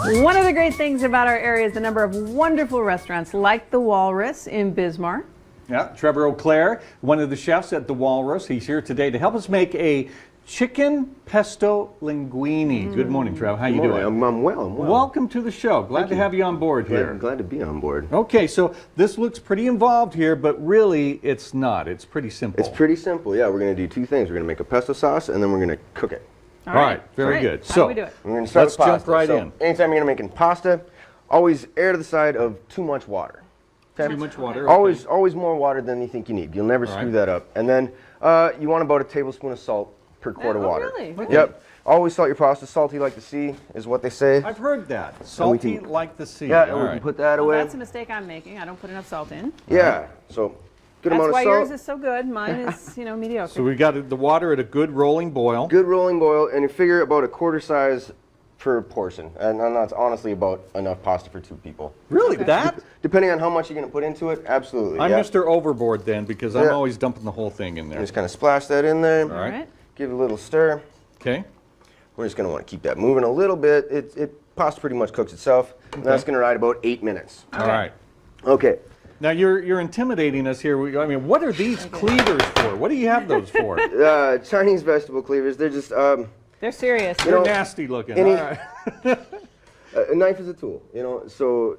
One of the great things about our area is the number of wonderful restaurants like the Walrus in Bismarck. Yeah, Trevor O'Clair, one of the chefs at the Walrus. He's here today to help us make a chicken pesto linguini. Good morning, Trev. How you doing? I'm well. Welcome to the show. Glad to have you on board here. I'm glad to be on board. Okay, so this looks pretty involved here, but really it's not. It's pretty simple. It's pretty simple. Yeah, we're going to do two things. We're going to make a pesto sauce, and then we're going to cook it. All right, very good. How So do we do it? We're going to start let's with pasta. jump right So in. Anytime you're going to make pasta, always err to the side of too much water. Okay? Too much water. Okay. Always more water than you think you need. You'll never screw right. that up. And then you want about a tablespoon of salt per quart of water. Really? Yep. Always salt your pasta. Salty like the sea is what they say. I've heard that. Salty like the sea. Yeah, All and we right. can put that Well, away. that's a mistake I'm making. I don't put enough salt in. Yeah. So good That's amount of why salt. yours is so good. Mine is, mediocre. So we got the water at a good rolling boil. Good rolling boil, and you figure about a quarter size per portion, and that's honestly about enough pasta for two people. Really, that? Depending on how much you're going to put into it, absolutely. I'm yeah. Mr. Overboard then, because I'm Yeah. always dumping the whole thing in there. Just kind of splash that in there. All right. All right. Give it a little stir. Okay. We're just going to want to keep that moving a little bit. Pasta pretty much cooks itself. And that's going to ride about 8 minutes. All right. Okay. Now you're intimidating us here. I mean, what are these cleavers for? What do you have those for? Chinese vegetable cleavers. They're just They're serious. They're nasty looking. any- All right. a knife is a tool. So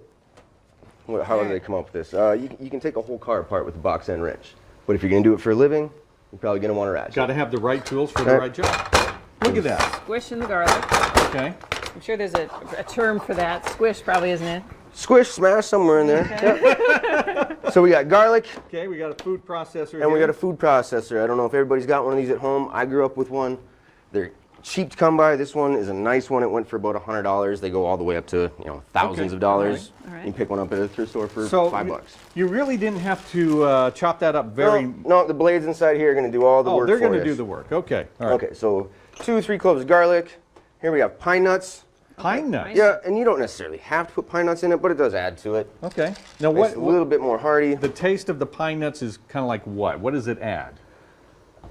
how do they come up with this? You can take a whole car apart with a box end wrench. But if you're going to do it for a living, you're probably going to want a ratchet. Got to have the right tools for the right job. Look at that. Squish in the garlic. Okay. I'm sure there's a term for that. Squish probably, isn't it? Squish, smash somewhere in there. Okay. So we got garlic, Okay, we got a food processor and we here. got a food processor. I don't know if everybody's got one of these at home. I grew up with one. They're cheap to come by. This one is a nice one. It went for about $100. They go all the way up to thousands of dollars. All right. You can pick one up at a thrift store for So $5. you really didn't have to chop that up very. No, the blades inside here are going to do all the work they're for going you. to do the work. Okay. All right. Okay, so 2 or 3 cloves of garlic. Here we have pine nuts. Pine nuts. Yeah, and you don't necessarily have to put pine nuts in it, but it does add to it. Okay. Now Makes it a little bit more hearty. the taste of the pine nuts is kind of like what? What does it add?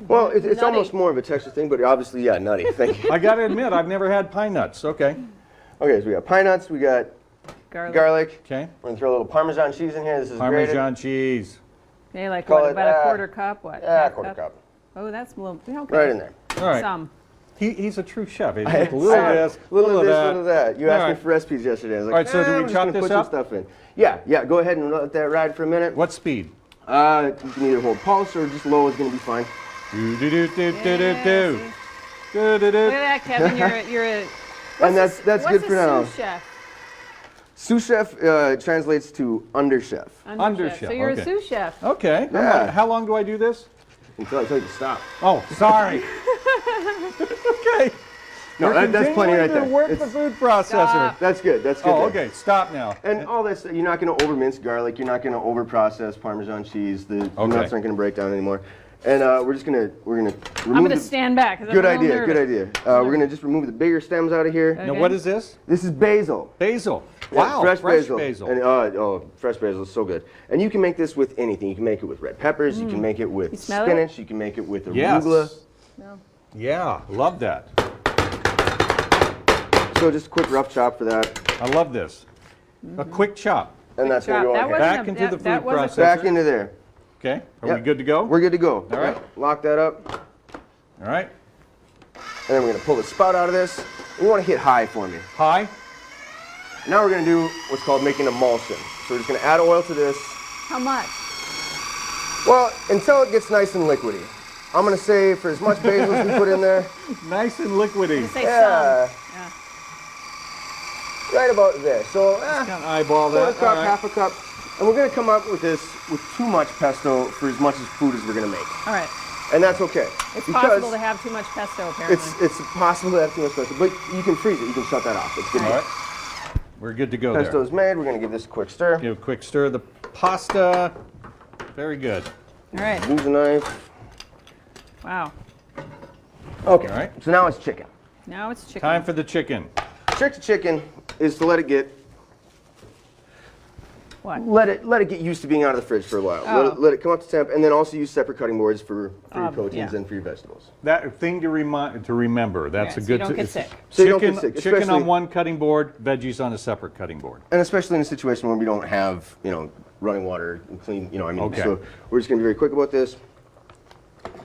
Well, it's Nutty. almost more of a texture thing, but obviously, yeah, nutty. Thank you. I got to admit, I've never had pine nuts. Okay. Okay, so we got pine nuts, we got garlic. Okay. We're gonna throw a little Parmesan cheese in here. This is Parmesan cheese. Okay, like Call what, it, about a quarter cup? What? Yeah, half quarter cup. Oh, that's a little, okay. Right in there. All right. Some. He's a true chef. He's A a little of this, little of this, that. little of that. You All asked me right. for recipes yesterday. I was like, All right, so do we I'm just chop gonna this put up? some stuff in. Yeah, go ahead and let that ride for a minute. What speed? You can either hold pulse or just low is gonna be fine. Do do do do do do Yeah, do. see? Do do Look do. at that, Kevin. You're a And that's good for now. What's a sous chef? Sous chef translates to under chef. Under chef, So you're okay. a sous chef. Okay. Yeah. How long do I do this? Until I tell you to stop. Oh, sorry. Okay. No, We're that's plenty right continuing there. to work the It's- food processor. Stop. That's good. That's good. Oh, there. okay. Stop now. And all this, you're not going to over mince garlic. You're not going to over process Parmesan cheese. The nuts aren't going to break down anymore. And we're gonna remove. I'm going to the, stand back. 'Cause I'm Good a little idea. Good nervous. idea. We're gonna just remove the bigger stems out of here. Now, what is this? This is basil. Basil. Yeah, Wow. fresh basil. basil. And fresh basil is so good. And you can make this with anything. You can make it with red peppers. You can make it with smell it? spinach. You can make it with Yes. arugula. No. Yeah, love that. So just a quick rough chop for that. I love this. A quick chop. And that's chop. gonna go That on wasn't here. Back a- into the that food was a processor. Back into there. Okay. Are Yep. we good to go? We're good to go. All right. Lock that up. All right. And then we're gonna pull the spout out of this. You want to hit high for me. High. Now we're gonna do what's called making emulsion. So we're just gonna add oil to this. How much? Well, until it gets nice and liquidy. I'm gonna say for as much basil as we put in there, Nice and liquidy. Say yeah, some. right about there. So Kind of eyeball quarter that. cup, All right. half a cup, and we're gonna come up with this with too much pesto for as much as food as we're gonna make, All right. and that's okay. It's because possible to have too much pesto, apparently. it's possible to have too much pesto, but you can freeze it. You can shut that off. It's good. All right. We're good to go Pesto's made. We're gonna give this a quick stir. there. Give a quick stir of the pasta. Very good. All right. Use the knife. Wow. Okay. All right. So now it's chicken. Now it's chicken. Time for the chicken. Trick to chicken is to let it get What? Let it get used to being out of the fridge for a while. Oh. Let it come up to temp, and then also use separate cutting boards for your proteins yeah. and for your vegetables. That thing to remember. That's Yeah, a so good. you don't get it's sick. So you Chicken, don't get sick, chicken on especially- one cutting board, veggies on a separate cutting board. And especially in a situation where we don't have, running water and clean, Okay. So we're just gonna be very quick about this,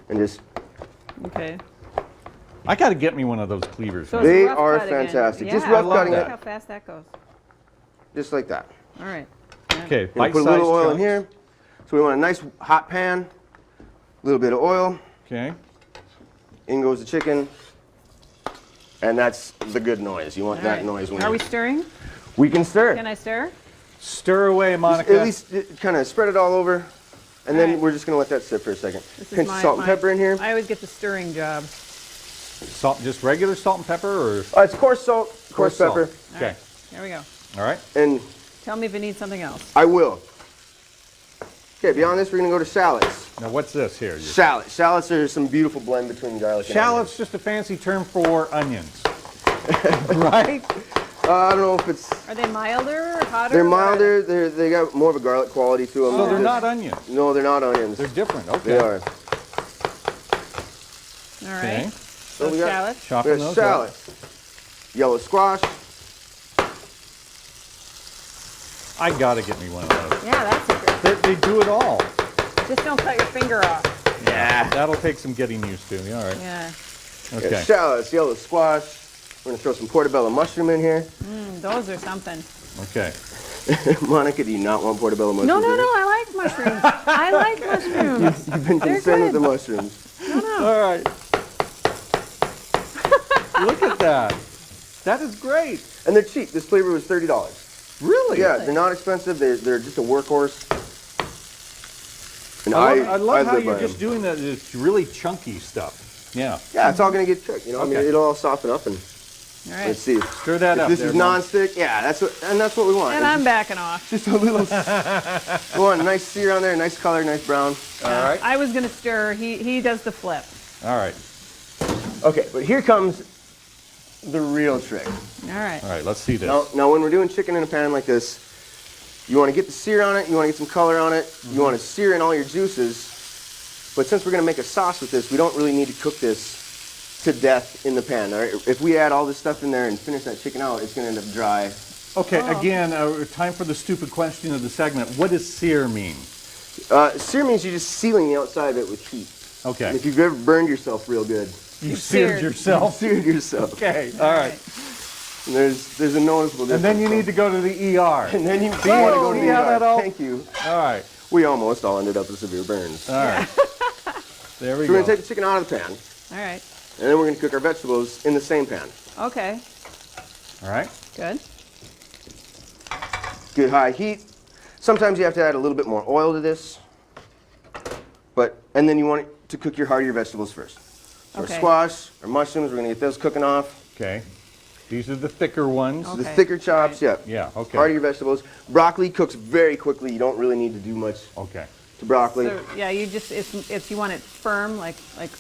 and just. Okay. I got to get me one of those cleavers. So it's They rough are cut again. fantastic. Yeah, Just rough I cutting like it. how fast that goes. Just like that. All right. Okay, And bite-sized put a little oil in chunks. here. So we want a nice hot pan, a little bit of oil. Okay. In goes the chicken, and that's the good noise. You want All that right. noise when Are we stirring? we can stir. Can I stir? Stir away, Monica. At least kind of spread it all over, and then right. we're just gonna let that sit for a second. This is Pinch of salt and pepper in here. I always get the stirring job. Salt, just regular salt and pepper, or It's coarse salt, coarse salt? pepper, Okay. There we go. All right. and Tell me if it needs something else. I will. Okay, beyond this, we're gonna go to shallots. Now, what's this here? Shallots. Shallots are some beautiful blend between garlic and Shallots, just a fancy term for onions, right? I don't know if it's. Are they milder or hotter? They're or what? milder. They got more of a garlic quality to them. So they're not onions. No, they're not onions. They're different. Okay. They are. All right. Okay. So we got- shallots. Chopping We those got up. shallots. Yellow squash. I gotta get me one of those. Yeah, that's a good. They do it all. Just don't cut your finger off. Yeah. That'll take some getting used to. All right. Yeah. Okay. Shallots, yellow squash. We're gonna throw some portobello mushroom in here. Those are something. Okay. Monica, do you not want portobello mushrooms? No, no, in no. it? I like mushrooms. I like mushrooms. You've been They're concerned with good. the mushrooms. All right. Look at that. That is great. And they're cheap. This flavor was $30. Really? Yeah, they're not expensive. They're just a workhorse. And I love how live you're by just them. doing this really chunky stuff. Yeah. Yeah, it's all gonna get cooked. I mean, Okay. it'll all soften up and All right. let's see. Stir that If up. this there, is Mom. non-stick, yeah, that's what we want. And It's I'm backing off. just a little. We want a nice sear on there, nice color, nice brown. All right. I was gonna stir. He does the flip. All right. Okay, but here comes the real trick. All right. All right. Let's see this. Now when we're doing chicken in a pan like this, you want to get the sear on it, you want to get some color on it, you want to sear in all your juices. But since we're going to make a sauce with this, we don't really need to cook this to death in the pan. All right? If we add all this stuff in there and finish that chicken out, it's going to end up dry. Okay. Again, time for the stupid question of the segment. What does sear mean? Sear means you're just sealing the outside of it with heat. Okay. If you've ever burned yourself real good, You seared. seared yourself. seared yourself. Okay. All right. And there's a noticeable difference. And then you need to go to the ER. And then you want to Oh, go to see the how ER. that all- Thank you. All right. We almost all ended up with severe burns. All right. There we So we're go. going to take the chicken out of the pan, All right. and then we're going to cook our vegetables in the same pan. Okay. All right. Good. Good high heat. Sometimes you have to add a little bit more oil to this, and then you want to cook your heartier vegetables first. So Okay. our squash, our mushrooms, we're going to get those cooking off. Okay. These are the thicker ones. Okay. The thicker chops, yeah. Yeah. Okay. Heartier vegetables. Broccoli cooks very quickly. You don't really need to do much Okay. to broccoli. So yeah, you just it's you want it firm, like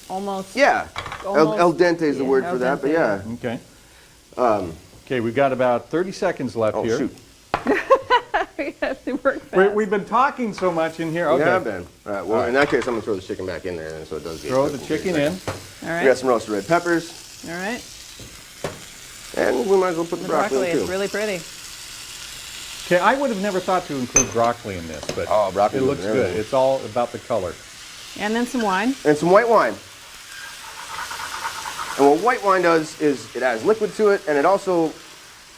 almost. Yeah. Almost- El dente is the yeah, word al for that, but dente, yeah. Okay. Okay. We've got about 30 seconds left Oh, here. shoot. We have to work fast. We've been talking so much in here. Okay. Yeah, Ben. All right, well, in that case, I'm going to throw the chicken back in there, and so it does get Throw cooked the and chicken get in. nice. All We right. got some roasted red peppers, All right. and we might as well put the The broccoli, broccoli in too. is really pretty. Okay. I would have never thought to include broccoli in this, but Oh, broccoli it looks and good. everything. It's all about the color. And then some wine. And some white wine. And what white wine does is it adds liquid to it, and it also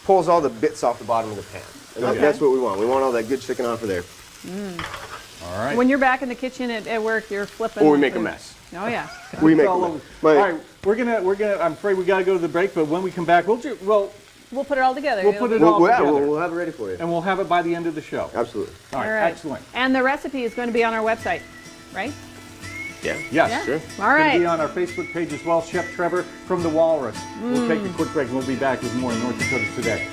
pulls all the bits off the bottom of the pan. And Okay. that's what we want. We want all that good chicken off of there. All right. When you're back in the kitchen at work, you're flipping. Or we make a mess. Oh yeah. We make a all mess. over. My- All right. We're gonna. I'm afraid we got to go to the break, but when we come back, we'll We'll put it all together. We'll It'll put it be- all yeah, together. we'll have it ready for you. and we'll have it by the end of the show. Absolutely. All right. All right. Excellent. And the recipe is going to be on our website, right? Yeah. Yes. Yeah. Sure. All It's going right. to be on our Facebook page as well. Chef Trevor from the Walrus. We'll take a quick break and we'll be back with more North Dakota Today.